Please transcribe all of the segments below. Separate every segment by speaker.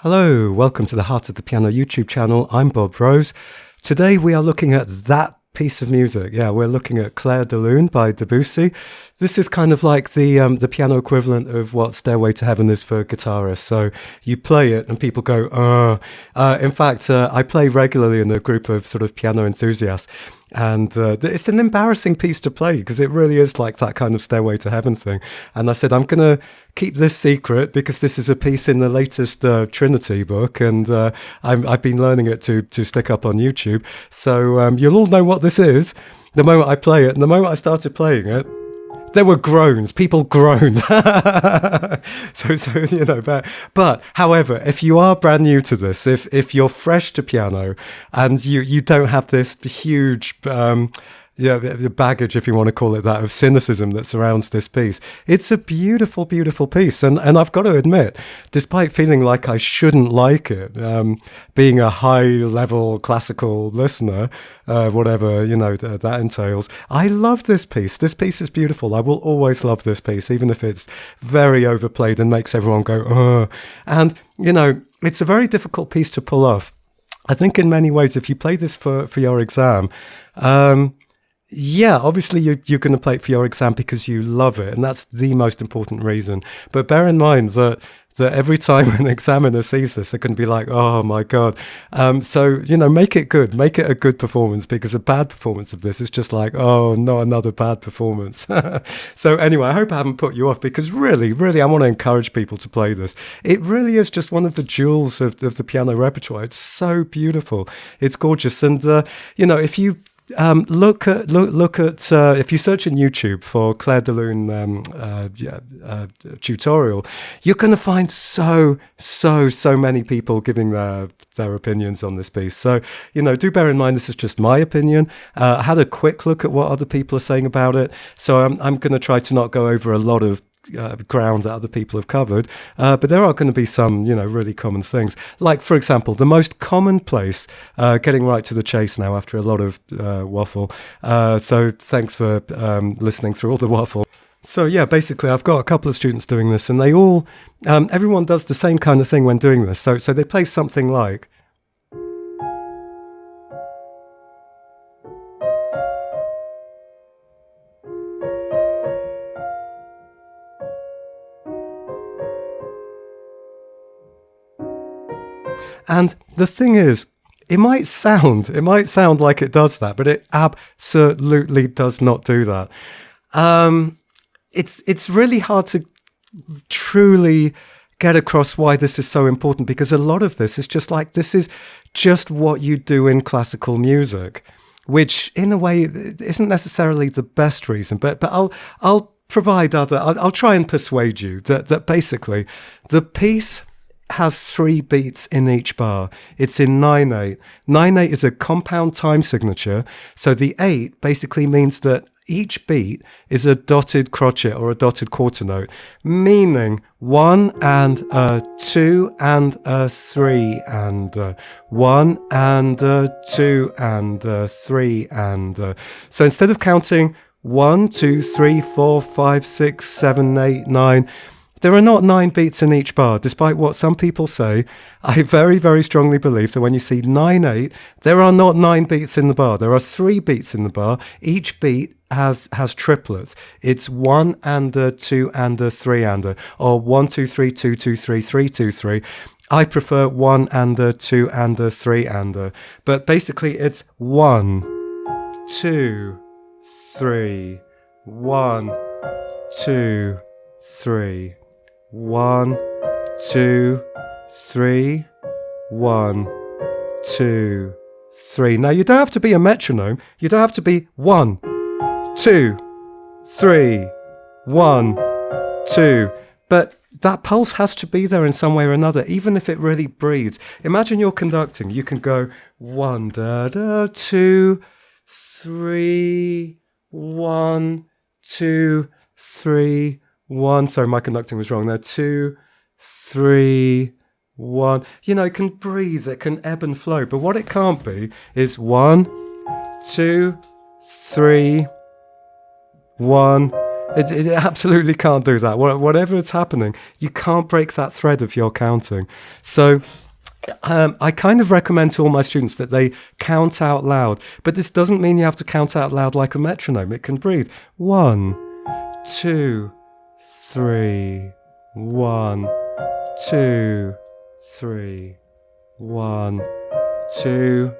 Speaker 1: Hello, welcome to the Heart of the Piano YouTube channel. I'm Bob Rose. Today we are looking at that piece of music. Yeah, we're looking at Clair de Lune by Debussy. This is kind of like the piano equivalent of what Stairway to Heaven is for guitarists. So you play it and people go, in fact, I play regularly in a group of sort of piano enthusiasts. And it's an embarrassing piece to play because it really is like that kind of Stairway to Heaven thing. And I said, I'm going to keep this secret because this is a piece in the latest Trinity book. And I've been learning it to stick up on YouTube. So you'll all know what this is the moment I play it. And the moment I started playing it, there were groans. People groaned. so you know. But however, if you are brand new to this, if you're fresh to piano and you don't have this huge baggage, if you want to call it that, of cynicism that surrounds this piece, it's a beautiful, beautiful piece. And I've got to admit, despite feeling like I shouldn't like it, being a high-level classical listener, whatever that entails, I love this piece. This piece is beautiful. I will always love this piece, even if it's very overplayed and makes everyone go, oh. And it's a very difficult piece to pull off. I think in many ways, if you play this for your exam, yeah, obviously you're going to play it for your exam because you love it, and that's the most important reason. But bear in mind that every time an examiner sees this, they're going to be like, oh my God. So, make it good. Make it a good performance, because a bad performance of this is just like, oh, not another bad performance. So anyway, I hope I haven't put you off, because really, really, I want to encourage people to play this. It really is just one of the jewels of the piano repertoire. It's so beautiful. It's gorgeous. And, if you look at if you search in YouTube for Clair de Lune tutorial, you're going to find so many people giving their opinions on this piece. So do bear in mind, this is just my opinion. I had a quick look at what other people are saying about it, so I'm going to try to not go over a lot of ground that other people have covered, but there are going to be some really common things, like, for example, the most commonplace, getting right to the chase now after a lot of waffle, so thanks for listening through all the waffle. So yeah, basically I've got a couple of students doing this, and they all everyone does the same kind of thing when doing this. So they play something like, and the thing is, it might sound like it does that, but it absolutely does not do that. It's really hard to truly get across why this is so important, because a lot of this is just like, this is just what you do in classical music, which in a way isn't necessarily the best reason, but I'll provide I'll try and persuade you that basically the piece has 3 beats in each bar. It's in 9/8. 9/8 is a compound time signature, so the 8 basically means that each beat is a dotted crotchet or a dotted quarter note, meaning 1 and 2 and 3 and 1 and 2 and 3 and so instead of counting 1, 2, 3, 4, 5, 6, 7, 8, 9, there are not 9 beats in each bar, despite what some people say. I very, very strongly believe that when you see 9/8, there are not 9 beats in the bar. There are 3 beats in the bar. Each beat has triplets. It's 1 and 2 and 3 and or 1, 2, 3, 2, 2, 3, 3, 2, 3. I prefer 1 and 2 and 3 and but basically it's 1, 2, 3, 1, 2, 3. 1, 2, 3, 1, 2, 3. Now, you don't have to be a metronome. You don't have to be 1, 2, 3, 1, 2. But that pulse has to be there in some way or another, even if it really breathes. Imagine you're conducting. You can go 1, da, da, 2, 3, 1, 2, 3, 1. Sorry, my conducting was wrong there. 2, 3, 1. It can breathe, it can ebb and flow. But what it can't be is 1, 2, 3, 1, It absolutely can't do that. Whatever is happening, you can't break that thread of your counting. So I kind of recommend to all my students that they count out loud. But this doesn't mean you have to count out loud like a metronome. It can breathe. 1, 2, 3. 1, 2, 3. 1, 2,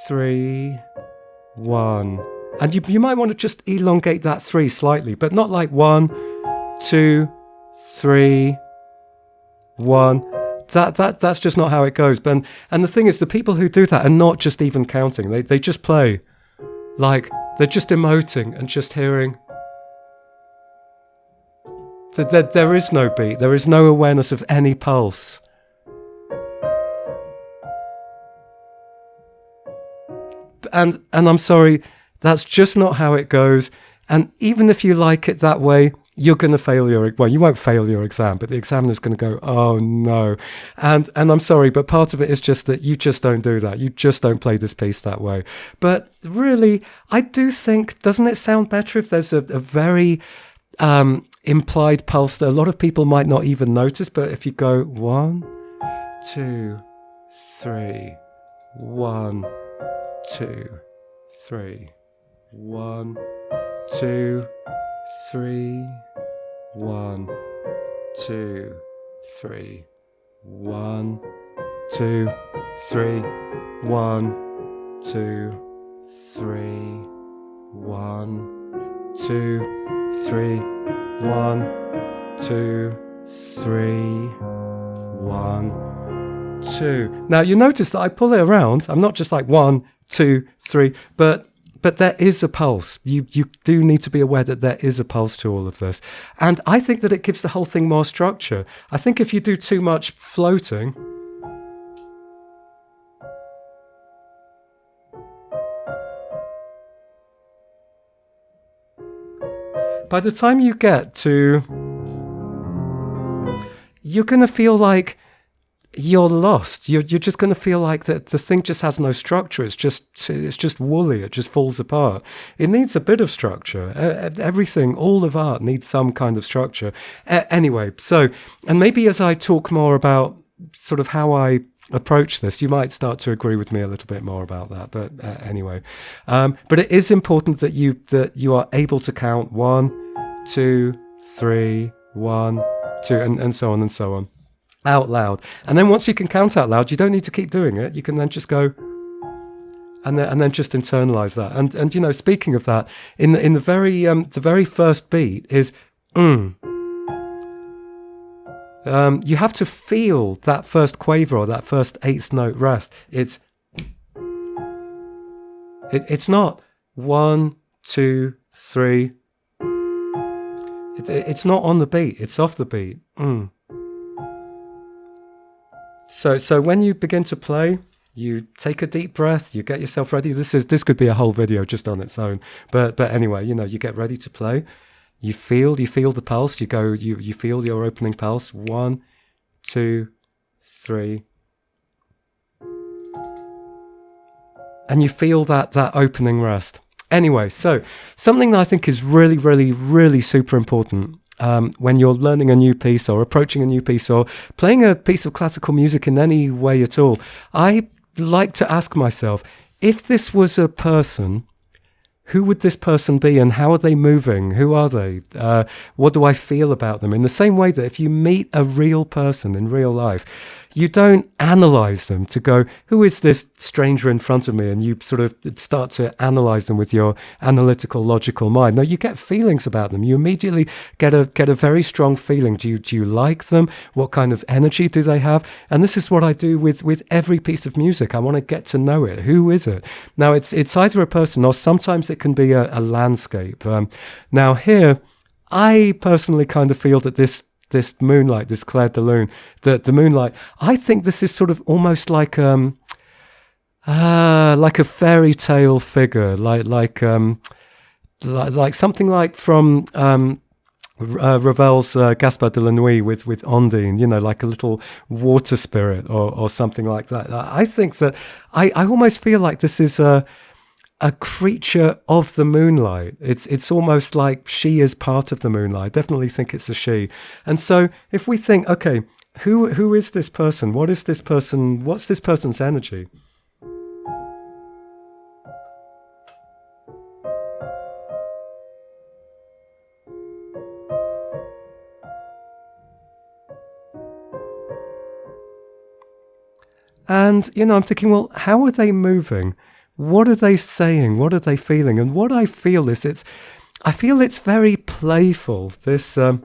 Speaker 1: 3. 1. And you might want to just elongate that 3 slightly, but not like 1, 2, 3, 1. That's just not how it goes. And the thing is, the people who do that are not just even counting. They just play. Like, they're just emoting and just hearing. There is no beat. There is no awareness of any pulse. And I'm sorry, that's just not how it goes. And even if you like it that way, you're going to fail you won't fail your exam, but the examiner's going to go, oh no. And I'm sorry, but part of it is just that you just don't do that. You just don't play this piece that way. But really, I do think, doesn't it sound better if there's a very implied pulse that a lot of people might not even notice? But if you go 1, 2, 3, 1, 2, 3, 1, 2, 3, 1, 2, 3, 1, 2, 3, 1, 2, 3, 1, 2, 3, 1, 2, 3, 1, 2. Now you notice that I pull it around. I'm not just like 1, 2, 3, but there is a pulse. You do need to be aware that there is a pulse to all of this. And I think that it gives the whole thing more structure. I think if you do too much floating, by the time you get to, you're going to feel like you're lost. You're just going to feel like that the thing just has no structure. It's just woolly. It just falls apart. It needs a bit of structure. Everything, all of art needs some kind of structure. Anyway, so, and maybe as I talk more about sort of how I approach this, you might start to agree with me a little bit more about that. But anyway, but it is important that you are able to count 1, 2, 3, 1, 2, and so on and so on, out loud. And then once you can count out loud, you don't need to keep doing it. You can then just go and then just internalize that. And you know, speaking of that, in the very first beat is you have to feel that first quaver or that first eighth note rest. It's not 1, 2, 3. It's not on the beat. It's off the beat. So when you begin to play, you take a deep breath, you get yourself ready. This could be a whole video just on its own. But anyway, you know, you get ready to play. You feel the pulse. You feel your opening pulse. 1, 2, 3. And you feel that opening rest. Anyway, so something that I think is really, really, really super important when you're learning a new piece or approaching a new piece or playing a piece of classical music in any way at all, I like to ask myself, if this was a person, who would this person be and how are they moving? Who are they? What do I feel about them? In the same way that if you meet a real person in real life, you don't analyze them to go, who is this stranger in front of me? And you sort of start to analyze them with your analytical, logical mind. No, you get feelings about them. You immediately get a very strong feeling. Do you like them? What kind of energy do they have? And this is what I do with every piece of music. I want to get to know it. Who is it? Now, it's either a person or sometimes it can be a landscape. Now here, I personally kind of feel that this moonlight, this Clair de lune, the moonlight, I think this is sort of almost like a fairy tale figure, like something like from Ravel's Gaspard de la Nuit with Ondine, you know, like a little water spirit or something like that. I think that I almost feel like this is a creature of the moonlight. It's almost like she is part of the moonlight. I definitely think it's a she. And so if we think, okay, who is this person? What is this person? What's this person's energy? And, I'm thinking, well, how are they moving? What are they saying? What are they feeling? And what I feel is I feel it's very playful. This, and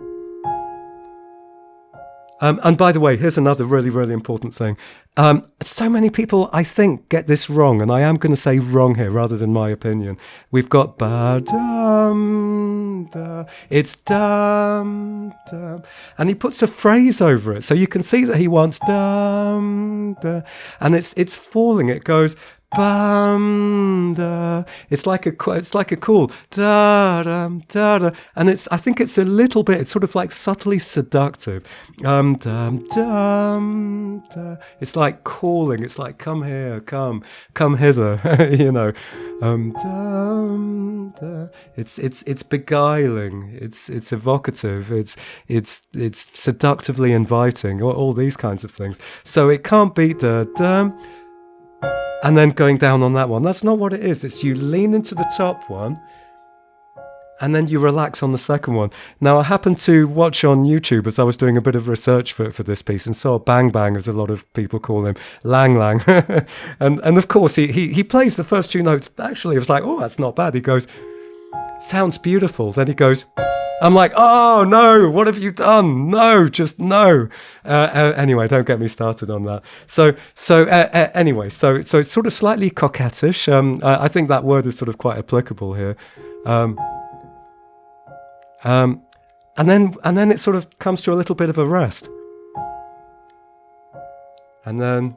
Speaker 1: by the way, here's another really, really important thing. So many people, I think, get this wrong, and I am going to say wrong here rather than my opinion. We've got ba-dum, da. It's dum, dum. And he puts a phrase over it. So you can see that he wants dum, da. And it's falling. It goes bum da. It's like a cool da dum da da, and I think it's a little bit. It's sort of like subtly seductive. Dum dum da. It's like calling. It's like come here, come hither. Dum da. It's beguiling. It's evocative. It's seductively inviting. All these kinds of things. So it can't be da dum. And then going down on that one. That's not what it is. It's you lean into the top one and then you relax on the second one. Now, I happened to watch on YouTube as I was doing a bit of research for this piece and saw Bang Bang, as a lot of people call him, Lang Lang. and of course, he plays the first two notes. Actually, it was like, oh, that's not bad. He goes, sounds beautiful. Then he goes, I'm like, oh no, what have you done? No, just no. Anyway, don't get me started on that. Anyway, so it's sort of slightly coquettish. I think that word is sort of quite applicable here. And then it sort of comes to a little bit of a rest. And then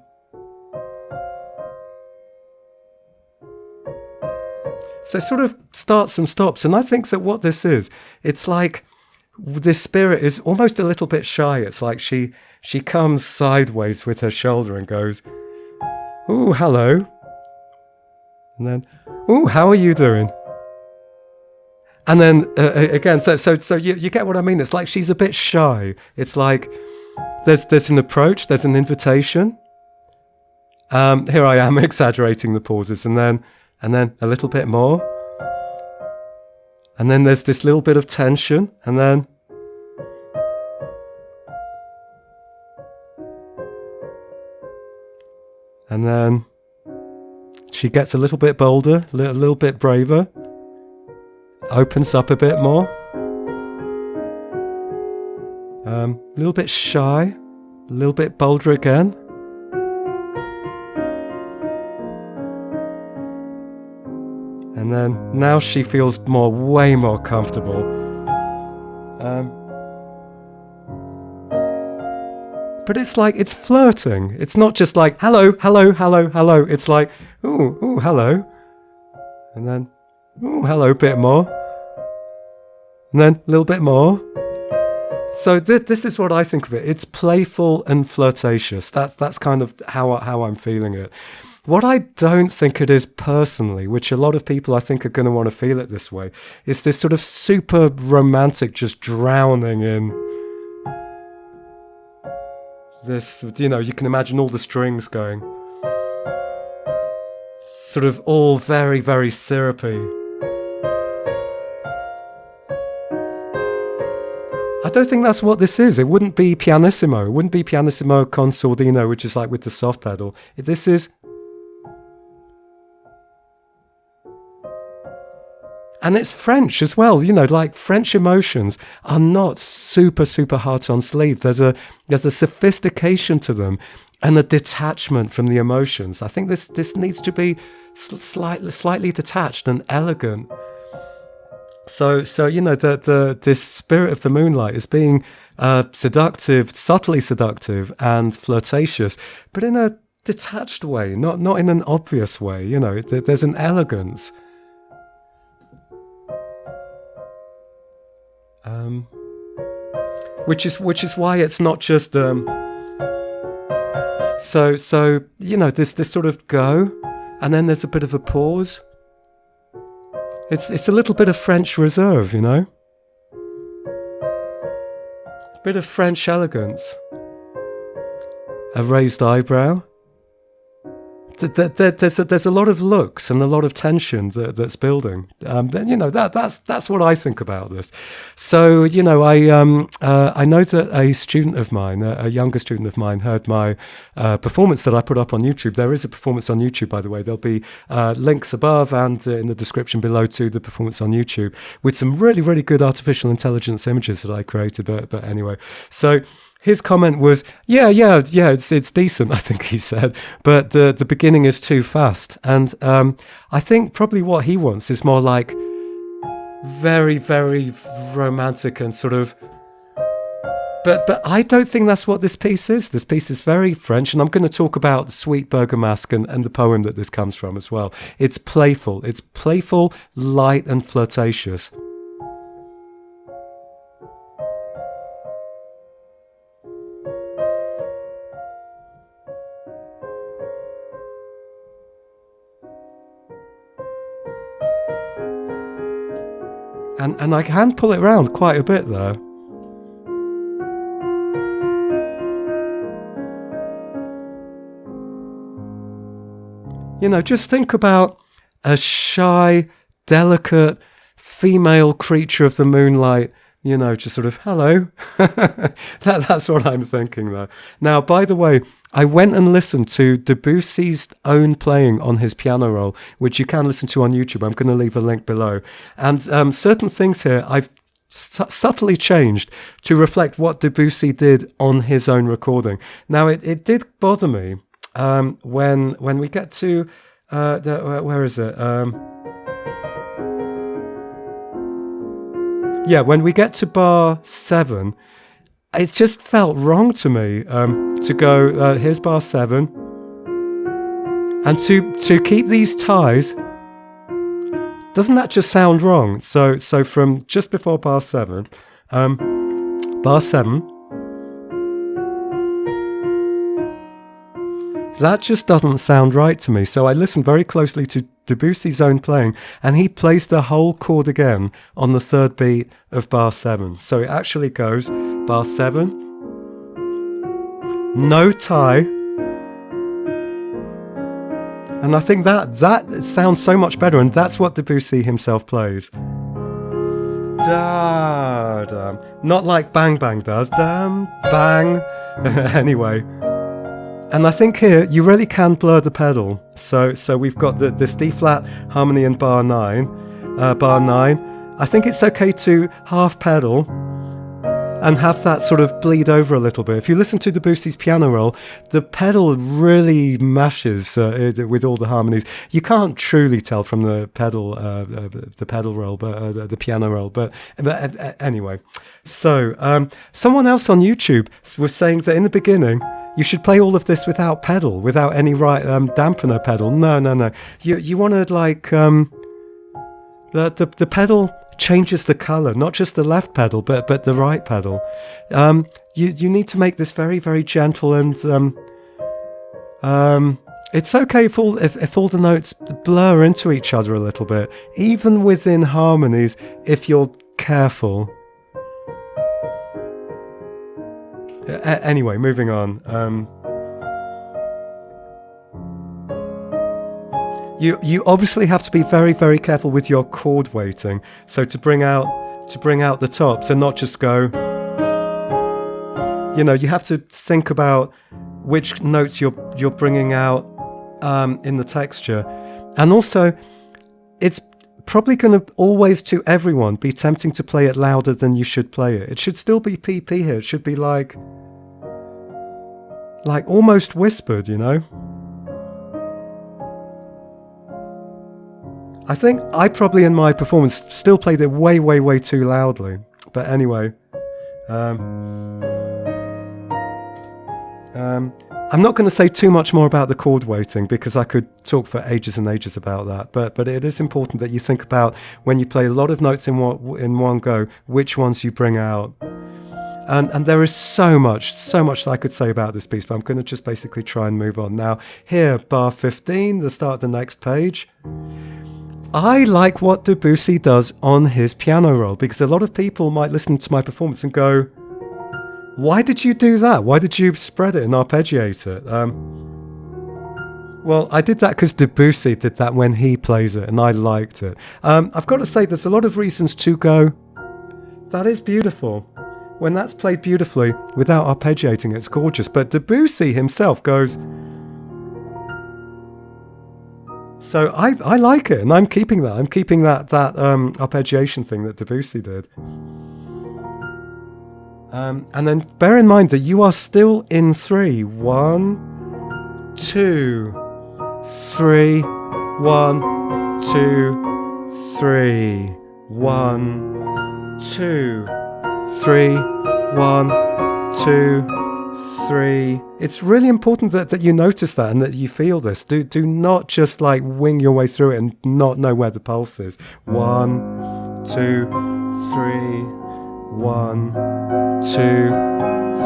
Speaker 1: so it sort of starts and stops. And I think that what this is, it's like this spirit is almost a little bit shy. It's like she comes sideways with her shoulder and goes, ooh, hello. And then, ooh, how are you doing? And then again, so you get what I mean. It's like she's a bit shy. It's like there's an approach, there's an invitation. Here I am exaggerating the pauses, and then a little bit more. And then there's this little bit of tension, and then she gets a little bit bolder, a little bit braver, opens up a bit more, a little bit shy, a little bit bolder again. And then now she feels way more comfortable. But it's like, it's flirting. It's not just like, hello, hello, hello, hello. It's like, ooh, hello. And then, ooh, hello, bit more. And then a little bit more. So this is what I think of it. It's playful and flirtatious. That's kind of how I'm feeling it. What I don't think it is personally, which a lot of people I think are going to want to feel it this way, is this sort of super romantic, just drowning in this, you can imagine all the strings going, sort of all very, very syrupy. I don't think that's what this is. It wouldn't be pianissimo. It wouldn't be pianissimo con sordino, which is like with the soft pedal. This is... And it's French as well, like French emotions are not super, super hard on sleeve. There's a sophistication to them and a detachment from the emotions. I think this needs to be slightly detached and elegant. So this spirit of the moonlight is being seductive, subtly seductive and flirtatious, but in a detached way, not in an obvious way. There's an elegance. Which is why it's not just this sort of go, and then there's a bit of a pause, It's a little bit of French reserve, you know? A bit of French elegance. A raised eyebrow. There's a lot of looks and a lot of tension that's building. You know, that's what I think about this. So, you know, I know that a student of mine, a younger student of mine, heard my performance that I put up on YouTube. There is a performance on YouTube, by the way. There'll be links above and in the description below to the performance on YouTube with some really, really good artificial intelligence images that I created. But anyway, so his comment was, yeah, it's decent, I think he said, but the beginning is too fast. And I think probably what he wants is more like very, very romantic and sort of... But I don't think that's what this piece is. This piece is very French, and I'm going to talk about the Sweet Bergamasque and the poem that this comes from as well. It's playful, light and flirtatious. And I can pull it around quite a bit there. You know, just think about a shy, delicate, female creature of the moonlight, you know, just sort of, hello. That's what I'm thinking there. Now, by the way, I went and listened to Debussy's own playing on his piano roll, which you can listen to on YouTube. I'm going to leave a link below. And certain things here I've subtly changed to reflect what Debussy did on his own recording. Now, it did bother me when we get to, where is it? When we get to bar 7, it just felt wrong to me to go, here's bar 7, and to keep these ties. Doesn't that just sound wrong? So from just before bar 7, that just doesn't sound right to me. So I listened very closely to Debussy's own playing, and he plays the whole chord again on the 3rd beat of bar 7. So it actually goes bar 7, no tie, and I think that sounds so much better, and that's what Debussy himself plays. Da, dum. Not like Bang Bang does. Dum, bang. Anyway. And I think here you really can blur the pedal. So we've got this D flat harmony in bar 9. I think it's okay to half pedal and have that sort of bleed over a little bit. If you listen to Debussy's piano roll, the pedal really mashes with all the harmonies. You can't truly tell from the pedal roll, but the piano roll. But anyway, so someone else on YouTube was saying that in the beginning, you should play all of this without pedal, without any dampener pedal. No. You want to like the pedal changes the color, not just the left pedal, but the right pedal. You need to make this very, very gentle, and it's okay if all the notes blur into each other a little bit, even within harmonies, if you're careful. Anyway, moving on. You obviously have to be very, very careful with your chord weighting. So to bring out the tops and not just go. You know, you have to think about which notes you're bringing out in the texture, and also it's probably going to always, to everyone, be tempting to play it louder than you should play it. It should still be PP here. It should be like almost whispered, you know? I think I probably in my performance still played it way, way, way too loudly. But anyway, I'm not going to say too much more about the chord weighting because I could talk for ages and ages about that. But it is important that you think about, when you play a lot of notes in one go, which ones you bring out. And there is so much that I could say about this piece, but I'm going to just basically try and move on. Now, here, bar 15, the start of the next page. I like what Debussy does on his piano roll, because a lot of people might listen to my performance and go, why did you do that? Why did you spread it and arpeggiate it? Well, I did that because Debussy did that when he plays it, and I liked it. I've got to say, there's a lot of reasons to go, that is beautiful. When that's played beautifully, without arpeggiating, it's gorgeous. But Debussy himself goes... So I like it, and I'm keeping that. I'm keeping that arpeggiation thing that Debussy did. And then bear in mind that you are still in 3. 1, 2, 3, 1, 2, 3, 1, 2, 3, 1, 2, 3. It's really important that you notice that and that you feel this. Do not just like wing your way through it and not know where the pulse is. 1, 2, 3, 1, 2,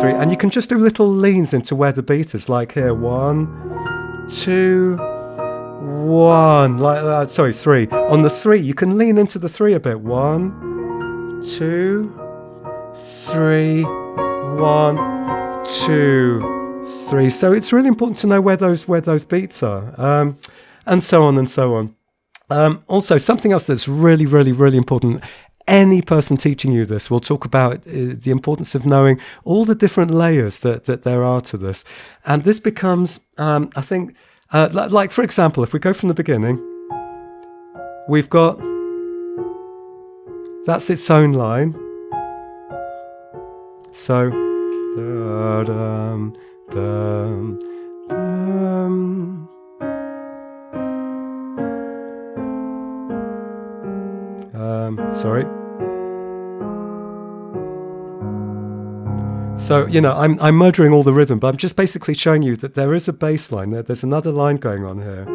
Speaker 1: 3. And you can just do little leans into where the beat is, like here. 1, 2, 1. Like sorry, 3. On the 3, you can lean into the 3 a bit. 1, 2, 3, 1, 2, 3. So it's really important to know where those beats are, and so on and so on. Also, something else that's really, really, really important. Any person teaching you this will talk about the importance of knowing all the different layers that there are to this. And this becomes, I think, like for example, if we go from the beginning, we've got, that's its own line. So, da-dum, dum, dum. Sorry. So, you know, I'm murdering all the rhythm, but I'm just basically showing you that there is a bass line. There's another line going on here.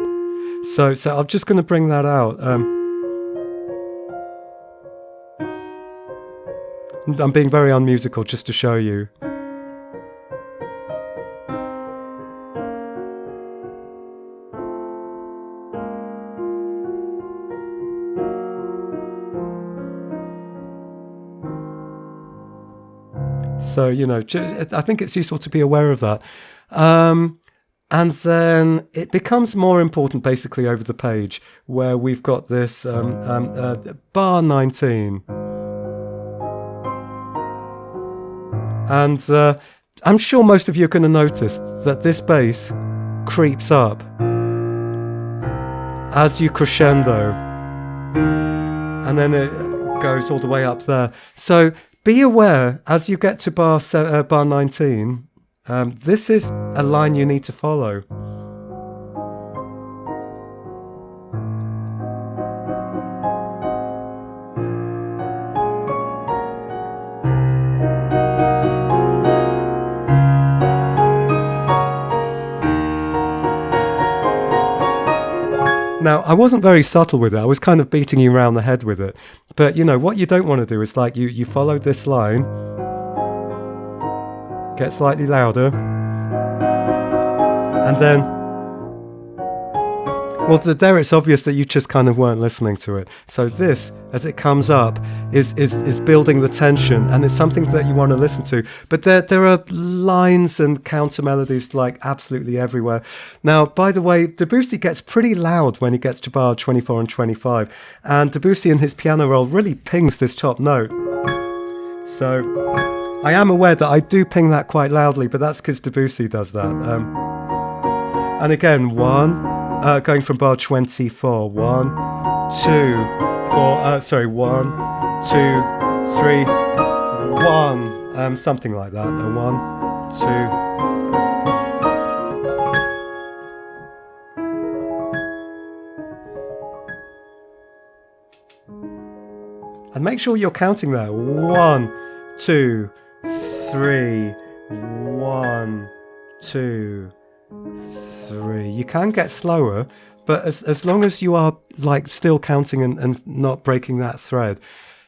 Speaker 1: So I'm just going to bring that out. I'm being very unmusical just to show you. So, you know, I think it's useful to be aware of that. And then it becomes more important basically over the page, where we've got this bar 19. And I'm sure most of you are going to notice that this bass creeps up as you crescendo. And then it goes all the way up there. So be aware as you get to bar 19, this is a line you need to follow. Now, I wasn't very subtle with it. I was kind of beating you around the head with it. But, you know, what you don't want to do is like you follow this line, get slightly louder, and then, well, there it's obvious that you just kind of weren't listening to it. So this, as it comes up, is building the tension, and it's something that you want to listen to. But there are lines and counter melodies like absolutely everywhere. Now, by the way, Debussy gets pretty loud when he gets to bar 24 and 25, and Debussy in his piano roll really pings this top note. So I am aware that I do ping that quite loudly, but that's because Debussy does that. And again, going from bar 24, 1, 2, 4, 1, 2, 3, 1, something like that. 1, 2. And make sure you're counting there. 1, 2, 3, 1, 2, 3. You can get slower, but as long as you are like still counting and not breaking that thread.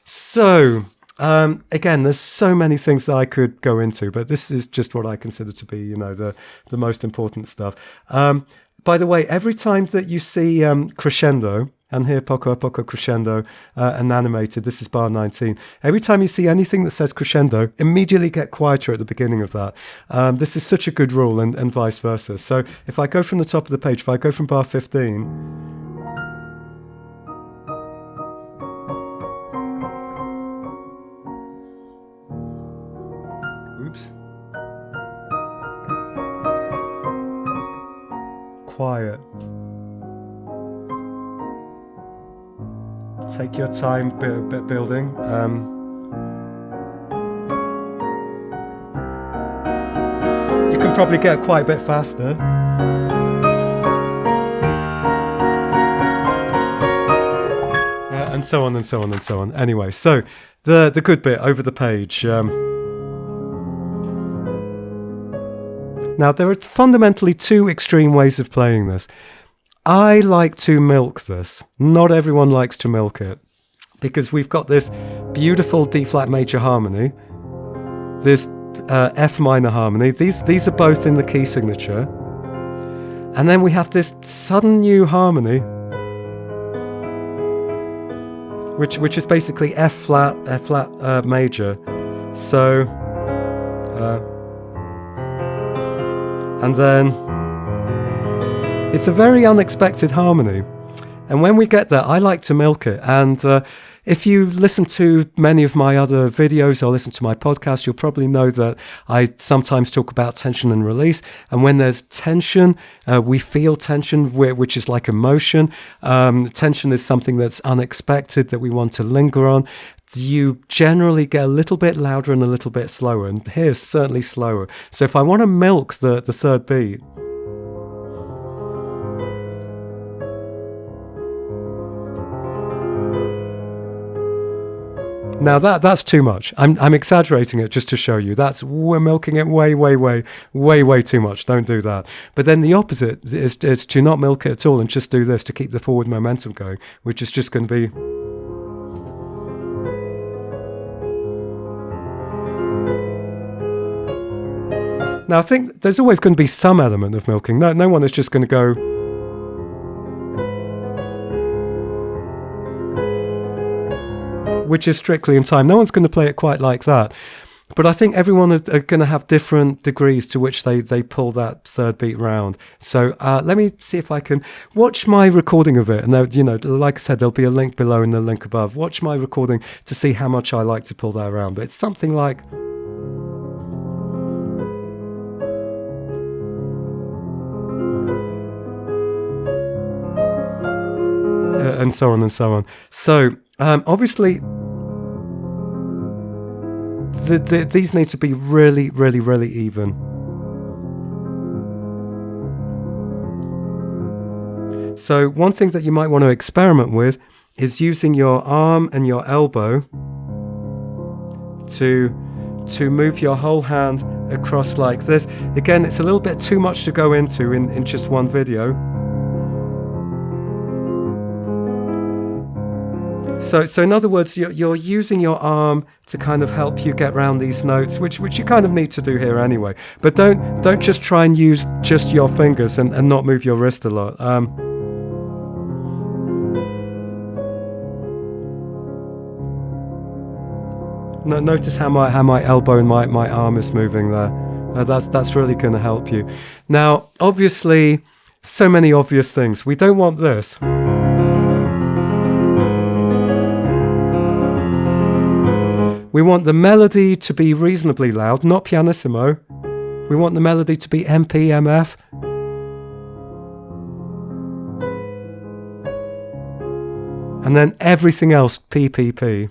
Speaker 1: So again, there's so many things that I could go into, but this is just what I consider to be, you know, the most important stuff. by the way, every time that you see crescendo, and here poco a poco crescendo and animated, this is bar 19. Every time you see anything that says crescendo, immediately get quieter at the beginning of that. This is such a good rule, and vice versa. So if I go from the top of the page, if I go from bar 15, oops, quiet. Take your time building. You can probably get quite a bit faster. And so on and so on and so on. Anyway, so the good bit over the page. Now, there are fundamentally two extreme ways of playing this. I like to milk this. Not everyone likes to milk it, because we've got this beautiful D flat major harmony, this F minor harmony. These are both in the key signature, and then we have this sudden new harmony, which is basically F flat major. So, and then. It's a very unexpected harmony. And when we get there, I like to milk it. And if you listen to many of my other videos or listen to my podcast, you'll probably know that I sometimes talk about tension and release. And when there's tension, we feel tension, which is like emotion. Tension is something that's unexpected, that we want to linger on. You generally get a little bit louder and a little bit slower. And here's certainly slower. So if I want to milk the third beat, now that's too much. I'm exaggerating it just to show you. We're milking it way too much. Don't do that. But then the opposite is to not milk it at all and just do this to keep the forward momentum going, which is just going to be. Now I think there's always going to be some element of milking. No one is just going to go. Which is strictly in time. No one's going to play it quite like that. But I think everyone are going to have different degrees to which they pull that third beat round. So let me see if I can watch my recording of it. And like I said, there'll be a link below and the link above. Watch my recording to see how much I like to pull that around. But it's something like. And so on and so on. So obviously, these need to be really even. So one thing that you might want to experiment with is using your arm and your elbow to move your whole hand across like this. Again, it's a little bit too much to go into in just one video. So in other words, you're using your arm to kind of help you get around these notes, which you kind of need to do here anyway. But don't just try and use just your fingers and not move your wrist a lot. Notice how my elbow and my arm is moving there. That's really going to help you. Now, obviously, so many obvious things. We don't want this. We want the melody to be reasonably loud, not pianissimo. We want the melody to be MP, MF. And then everything else, PPP.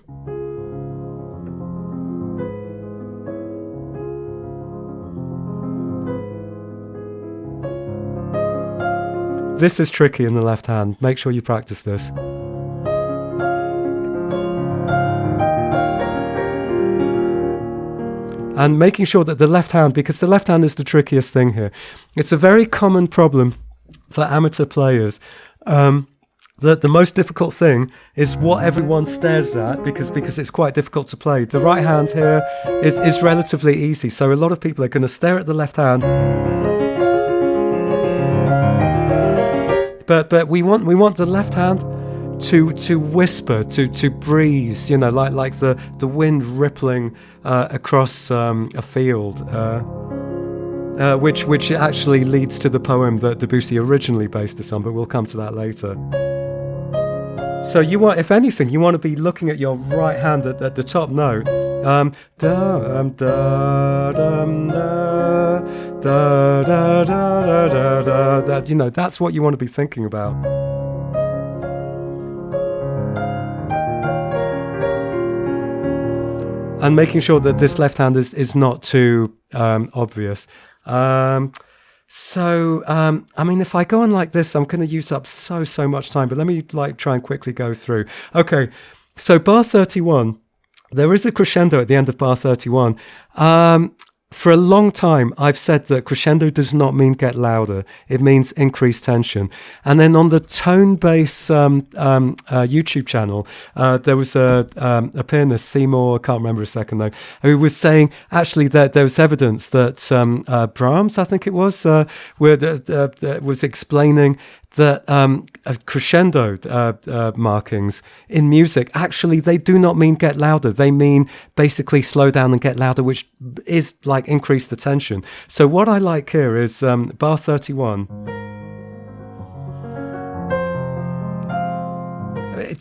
Speaker 1: This is tricky in the left hand. Make sure you practice this. And making sure that the left hand, because the left hand is the trickiest thing here. It's a very common problem for amateur players. That the most difficult thing is what everyone stares at, because it's quite difficult to play. The right hand here is relatively easy. So a lot of people are going to stare at the left hand. but we want the left hand to whisper, to breeze, you know, like the wind rippling across a field, which actually leads to the poem that Debussy originally based this on, but we'll come to that later. So you want, if anything, you want to be looking at your right hand at the top note. That, you know, that's what you want to be thinking about. And making sure that this left hand is not too obvious. I mean, if I go on like this, I'm going to use up so much time, but let me try and quickly go through. Okay, so bar 31, there is a crescendo at the end of bar 31. For a long time, I've said that crescendo does not mean get louder. It means increase tension. And then on the Tone Bass YouTube channel, there was a pianist, Seymour, I can't remember a second though, who was saying actually that there was evidence that Brahms, I think it was, was explaining that crescendo markings in music, actually, they do not mean get louder. They mean basically slow down and get louder, which is like increase the tension. So what I like here is bar 31.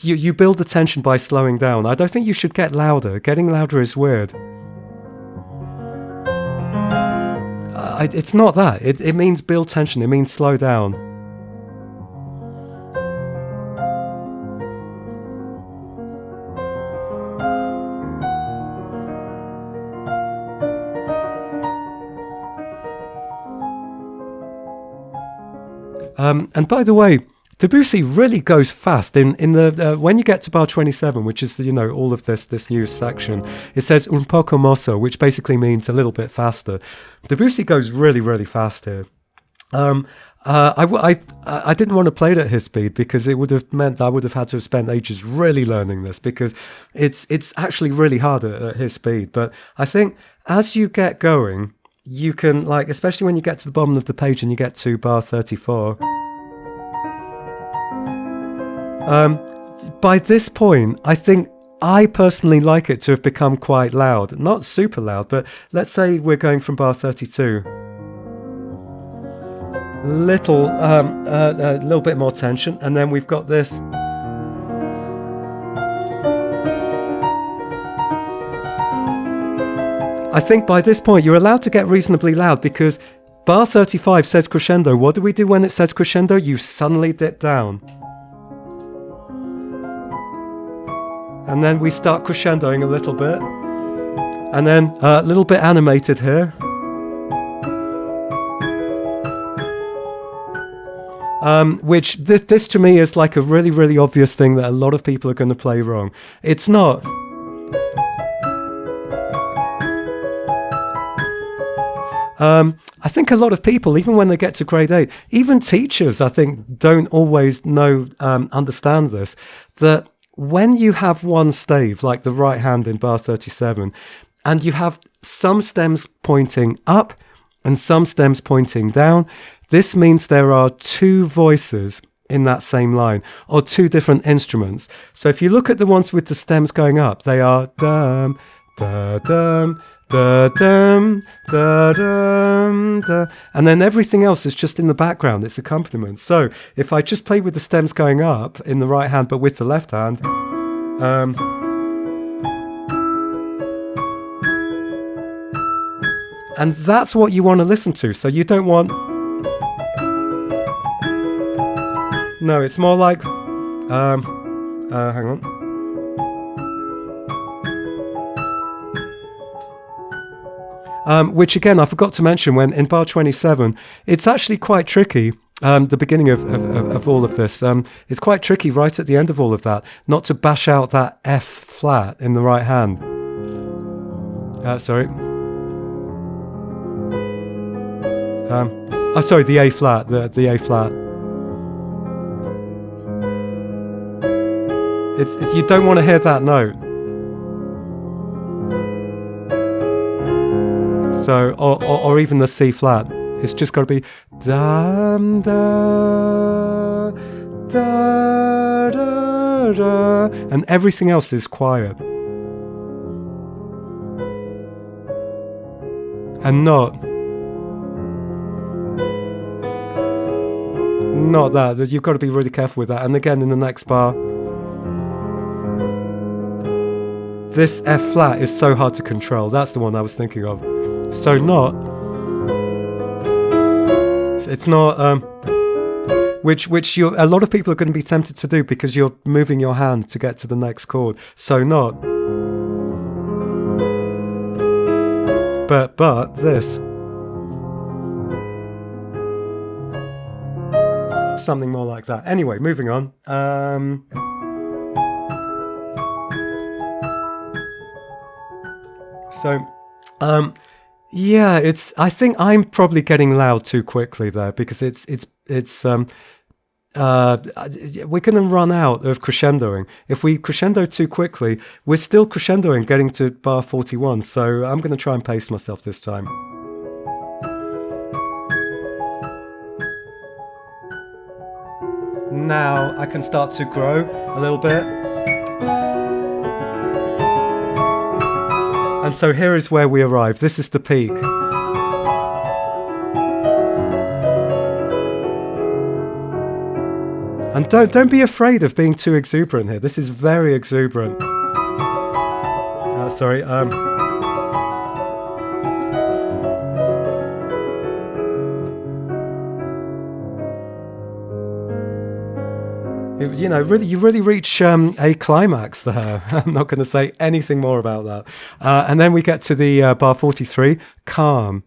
Speaker 1: You build the tension by slowing down. I don't think you should get louder. Getting louder is weird. It's not that. It means build tension. It means slow down. And by the way, Debussy really goes fast in the when you get to bar 27, which is all of this new section. It says un poco mosso, which basically means a little bit faster. Debussy goes really fast here. I didn't want to play it at his speed because it would have meant I would have had to have spent ages really learning this, because it's actually really hard at his speed. But I think as you get going, you can, especially when you get to the bottom of the page and you get to bar 34. By this point, I think I personally like it to have become quite loud. Not super loud, but let's say we're going from bar 32. A little bit more tension, and then we've got this. I think by this point you're allowed to get reasonably loud, because bar 35 says crescendo. What do we do when it says crescendo? You suddenly dip down. And then we start crescendoing a little bit. And then a little bit animated here. Which this to me is like a really obvious thing that a lot of people are going to play wrong. It's not. I think a lot of people, even when they get to grade 8, even teachers, I think, don't always understand this, that when you have one stave, like the right hand in bar 37, and you have some stems pointing up and some stems pointing down, this means there are two voices in that same line, or two different instruments. So if you look at the ones with the stems going up, they are dum, da dum, da dum, da dum, da, and then everything else is just in the background. It's accompaniment. So if I just play with the stems going up in the right hand, but with the left hand, and that's what you want to listen to. So you don't want. No, it's more like. Hang on. Which again, I forgot to mention, when in bar 27, it's actually quite tricky. The beginning of all of this, it's quite tricky right at the end of all of that, not to bash out that F flat in the right hand. Sorry, the A flat, the A flat. It's you don't want to hear that note. So, or even the C flat It's just got to be dum da da da da, and everything else is quiet. And not that. You've got to be really careful with that. And again, in the next bar, this F flat is so hard to control. That's the one I was thinking of. So not. It's not. Which a lot of people are going to be tempted to do because you're moving your hand to get to the next chord. So not. But this. Something more like that. Anyway, moving on. Yeah, I think I'm probably getting loud too quickly there because we're going to run out of crescendoing. If we crescendo too quickly, we're still crescendoing getting to bar 41. So I'm going to try and pace myself this time. Now I can start to grow a little bit. And so here is where we arrive. This is the peak. And don't be afraid of being too exuberant here. This is very exuberant. Sorry. You know, you really reach a climax there. I'm not going to say anything more about that. And then we get to the bar 43, calm,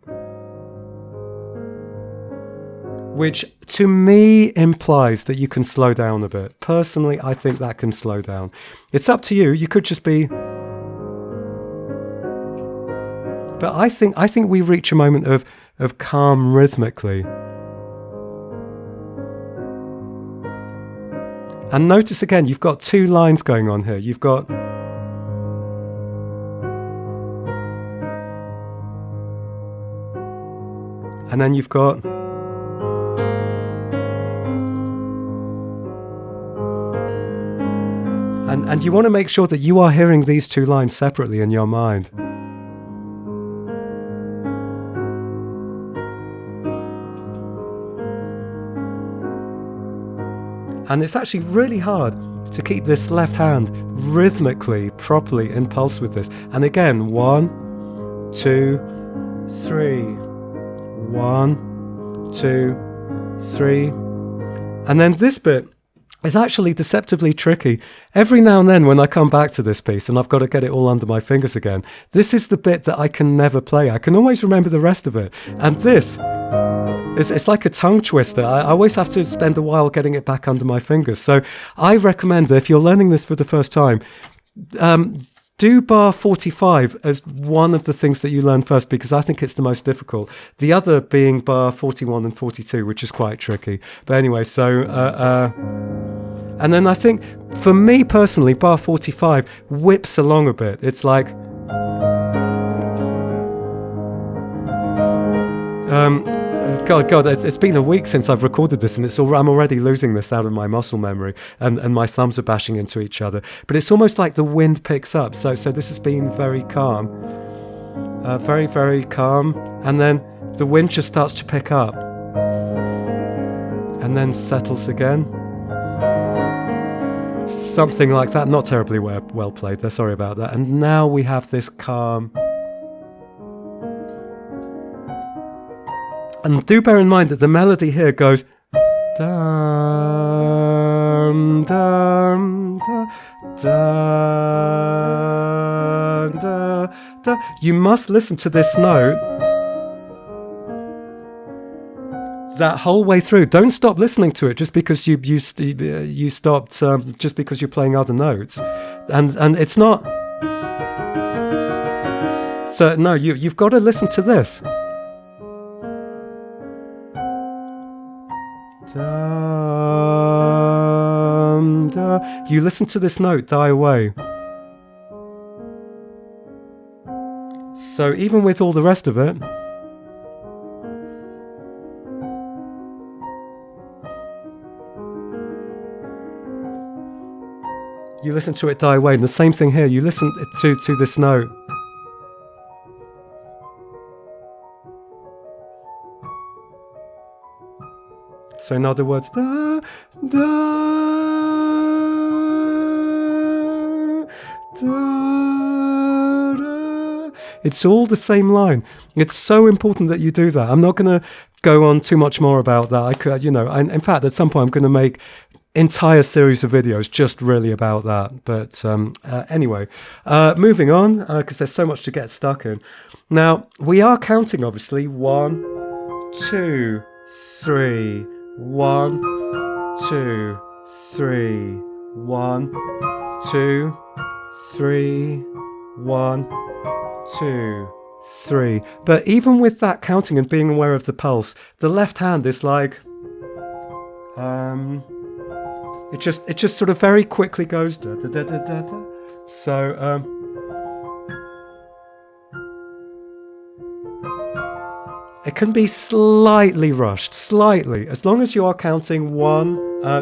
Speaker 1: which to me implies that you can slow down a bit. Personally, I think that can slow down. It's up to you. You could just be. But I think we reach a moment of calm rhythmically. And notice again, you've got two lines going on here. You've got and then you've got and you want to make sure that you are hearing these two lines separately in your mind. And it's actually really hard to keep this left hand rhythmically, properly in pulse with this. And again, 1, 2, 3. 1, 2, 3. And then this bit is actually deceptively tricky. Every now and then when I come back to this piece and I've got to get it all under my fingers again, this is the bit that I can never play. I can always remember the rest of it. And this, it's like a tongue twister. I always have to spend a while getting it back under my fingers. So I recommend that if you're learning this for the first time, do bar 45 as one of the things that you learn first, because I think it's the most difficult. The other being bar 41 and 42, which is quite tricky. But anyway, so... and then I think, for me personally, bar 45 whips along a bit. It's like... God, it's been a week since I've recorded this, and I'm already losing this out of my muscle memory, and my thumbs are bashing into each other. But it's almost like the wind picks up. So this has been very calm, very, very calm, and then the wind just starts to pick up, and then settles again. Something like that. Not terribly well played there. Sorry about that. And now we have this calm. And do bear in mind that the melody here goes dum dum da da da da. You must listen to this note that whole way through. Don't stop listening to it just because you stopped just because you're playing other notes, and it's not. So no, you've got to listen to this. Dum, da. You listen to this note die away. So even with all the rest of it, You listen to it die away. And the same thing here. You listen to this note. So in other words, da, da, da, da. It's all the same line. It's so important that you do that. I'm not going to go on too much more about that. I could, in fact, at some point I'm going to make entire series of videos just really about that. But anyway, moving on, because there's so much to get stuck in. Now, we are counting, obviously. 1, 2, 3. 1, 2, 3. 1, 2, 3. 1, 2, 3. But even with that counting and being aware of the pulse, the left hand is like it just sort of very quickly goes da, da, da, da, da, da. So it can be slightly rushed, slightly, as long as you are counting 1,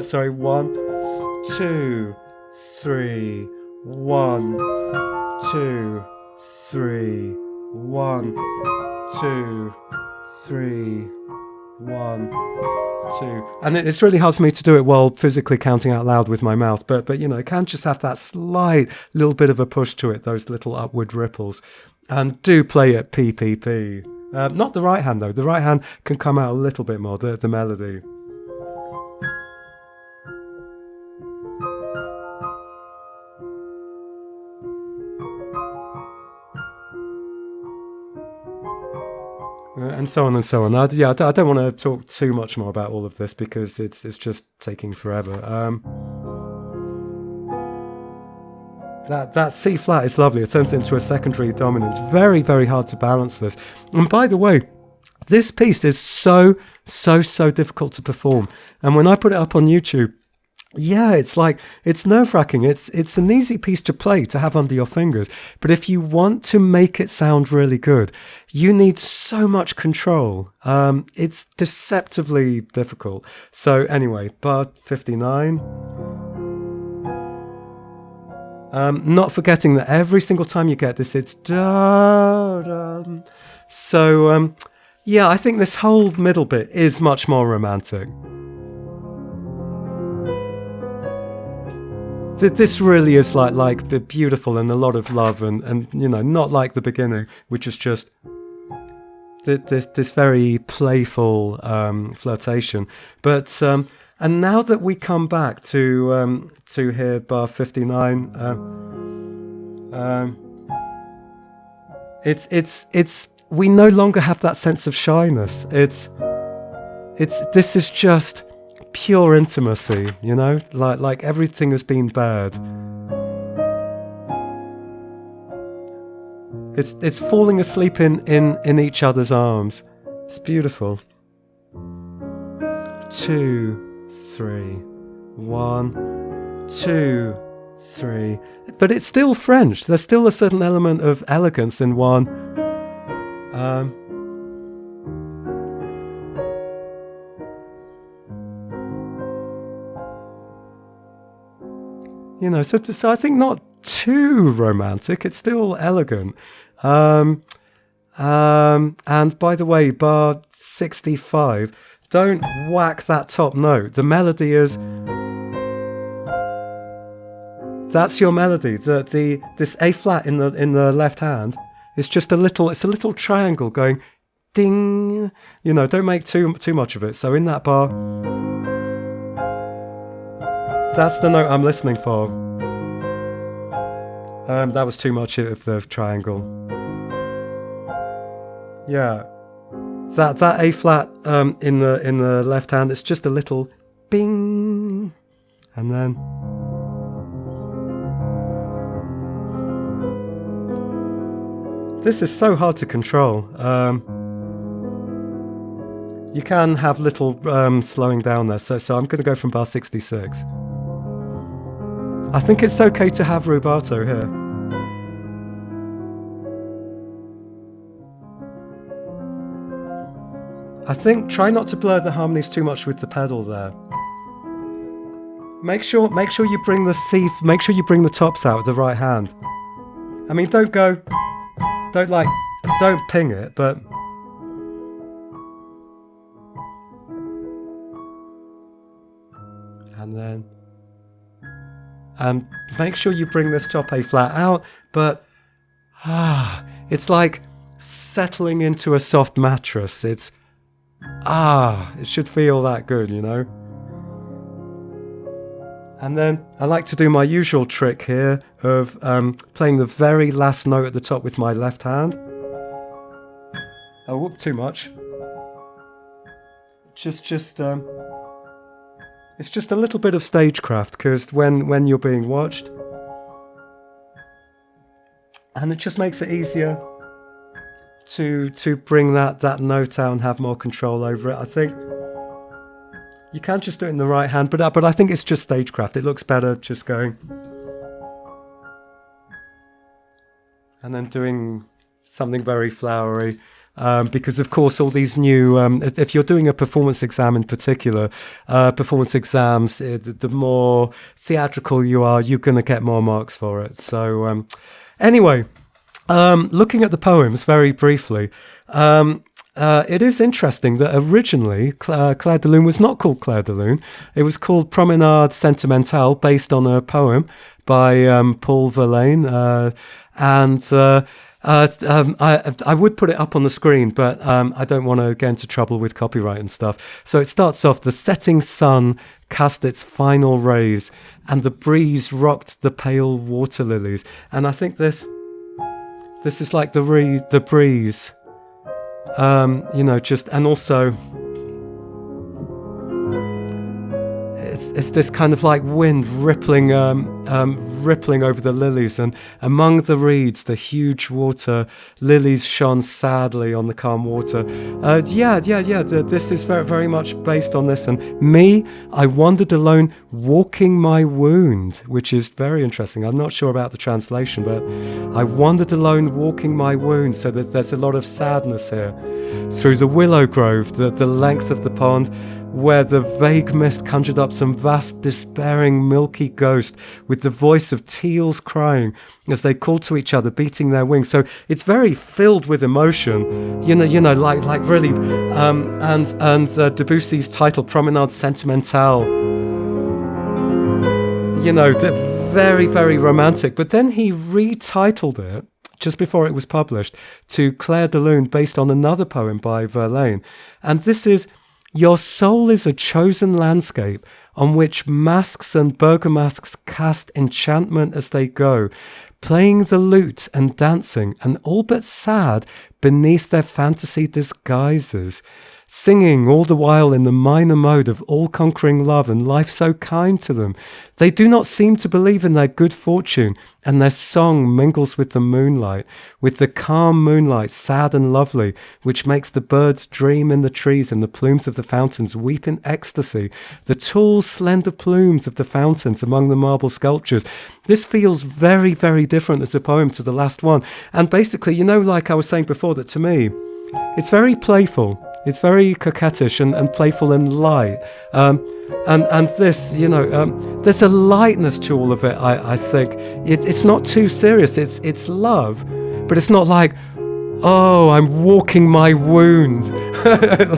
Speaker 1: 2, 3, 1, 2, 3, 1, 2, 3, 1, 2. And it's really hard for me to do it while physically counting out loud with my mouth, but it can just have that slight little bit of a push to it, those little upward ripples. And do play it PPP. Not the right hand though. The right hand can come out a little bit more, the melody. And so on and so on. I don't want to talk too much more about all of this because it's just taking forever. That C flat is lovely. It turns into a secondary dominant. It's very, very hard to balance this. And by the way, this piece is so difficult to perform. And when I put it up on YouTube, it's like, it's nerve-wracking. It's an easy piece to play, to have under your fingers. But if you want to make it sound really good, you need so much control. It's deceptively difficult. So anyway, bar 59. Not forgetting that every single time you get this, it's da-dum. So, I think this whole middle bit is much more romantic. This really is like beautiful and a lot of love and not like the beginning, which is just this very playful flirtation. But and now that we come back to here bar 59, it's we no longer have that sense of shyness. This is just pure intimacy, like everything has been bared. It's falling asleep in each other's arms. It's beautiful. 2, 3, 1, 2, 3. But it's still French. There's still a certain element of elegance in one. So I think not too romantic. It's still elegant. And by the way, bar 65, don't whack that top note. The melody is... That's your melody. This A flat in the left hand is just a little triangle going ding. Don't make too much of it. So in that bar, that's the note I'm listening for. That was too much of the triangle. Yeah. That A flat in the left hand, it's just a little bing, and then this is so hard to control. You can have little slowing down there, so I'm going to go from bar 66. I think it's okay to have rubato here. I think try not to blur the harmonies too much with the pedal there. Make sure you bring the tops out with the right hand. I mean, don't ping it, but and then make sure you bring this top A flat out, but it's like settling into a soft mattress. It should feel that good, you know. And then I like to do my usual trick here of playing the very last note at the top with my left hand. Oh, whoop, too much. It's just a little bit of stagecraft, because when you're being watched, and it just makes it easier to bring that note out and have more control over it. I think you can just do it in the right hand, but I think it's just stagecraft. It looks better just going and then doing something very flowery. Because of course all these new, if you're doing a performance exam in particular, performance exams, the more theatrical you are, you're going to get more marks for it. So anyway, looking at the poems very briefly, it is interesting that originally Clair de Lune was not called Clair de Lune. It was called Promenade Sentimentale, based on a poem by Paul Verlaine, I would put it up on the screen, but I don't want to get into trouble with copyright and stuff. So it starts off: the setting sun cast its final rays, and the breeze rocked the pale water lilies. And I think this is like the breeze, you know, just, and also it's this kind of like wind rippling over the lilies, and among the reeds the huge water lilies shone sadly on the calm water. This is very, very much based on this. And me, I wandered alone walking my wound, which is very interesting. I'm not sure about the translation, but I wandered alone walking my wound, so that there's a lot of sadness here. Through the willow grove, the length of the pond, where the vague mist conjured up some vast, despairing, milky ghost, with the voice of teals crying as they called to each other, beating their wings. So it's very filled with emotion, you know, like really, and Debussy's title, Promenade Sentimentale, you know, very, very romantic. But then he retitled it just before it was published to Clair de Lune, based on another poem by Verlaine. And this is: your soul is a chosen landscape on which masks and bergamasks cast enchantment as they go, playing the lute and dancing, and all but sad beneath their fantasy disguises, singing all the while in the minor mode of all-conquering love and life so kind to them. They do not seem to believe in their good fortune, and their song mingles with the moonlight, with the calm moonlight, sad and lovely, which makes the birds dream in the trees and the plumes of the fountains weep in ecstasy, the tall, slender plumes of the fountains among the marble sculptures. This feels very, very different as a poem to the last one. And basically, you know, like I was saying before, that to me, it's very playful. It's very coquettish and playful and light. And this, you know, there's a lightness to all of it, I think. It's not too serious. It's love, but it's not like, oh, I'm walking my wound,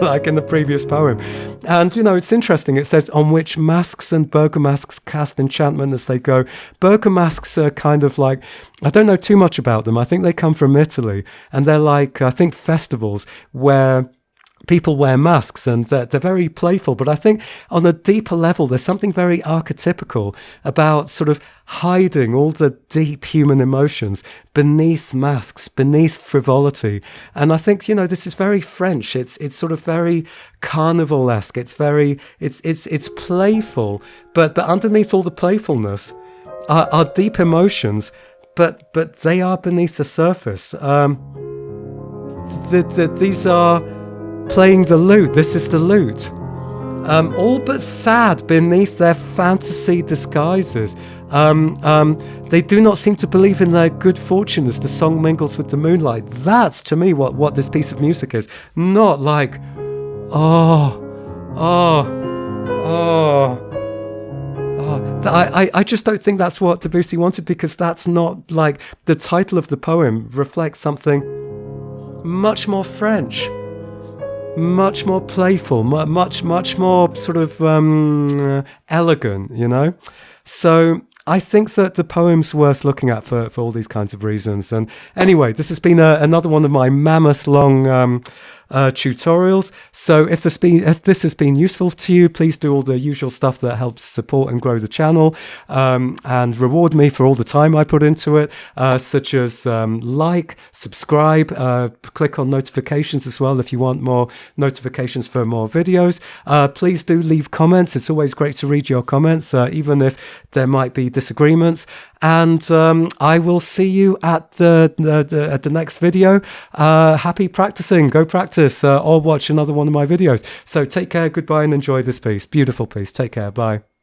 Speaker 1: like in the previous poem. And, you know, it's interesting. It says, on which masks and bergamasks cast enchantment as they go. Bergamasks are kind of like, I don't know too much about them. I think they come from Italy. And they're like, I think, festivals where people wear masks, and they're very playful. But I think on a deeper level, there's something very archetypical about sort of hiding all the deep human emotions beneath masks, beneath frivolity. And I think, you know, this is very French. It's sort of very carnival-esque. It's very, it's playful, but underneath all the playfulness are deep emotions, but they are beneath the surface. These are playing the lute. This is the lute. All but sad beneath their fantasy disguises. They do not seem to believe in their good fortune as the song mingles with the moonlight. That's, to me, what this piece of music is. Not like, I just don't think that's what Debussy wanted, because that's not like the title of the poem reflects something much more French, much more playful, much more sort of elegant, you know? So I think that the poem's worth looking at for all these kinds of reasons. And anyway, this has been another one of my mammoth long tutorials. So if this has been useful to you, please do all the usual stuff that helps support and grow the channel, and reward me for all the time I put into it, such as like, subscribe, click on notifications as well if you want more notifications for more videos. Please do leave comments. It's always great to read your comments, even if there might be disagreements. And I will see you at the next video. Happy practicing. Go practice, or watch another one of my videos. So take care, goodbye, and enjoy this piece. Beautiful piece. Take care. Bye.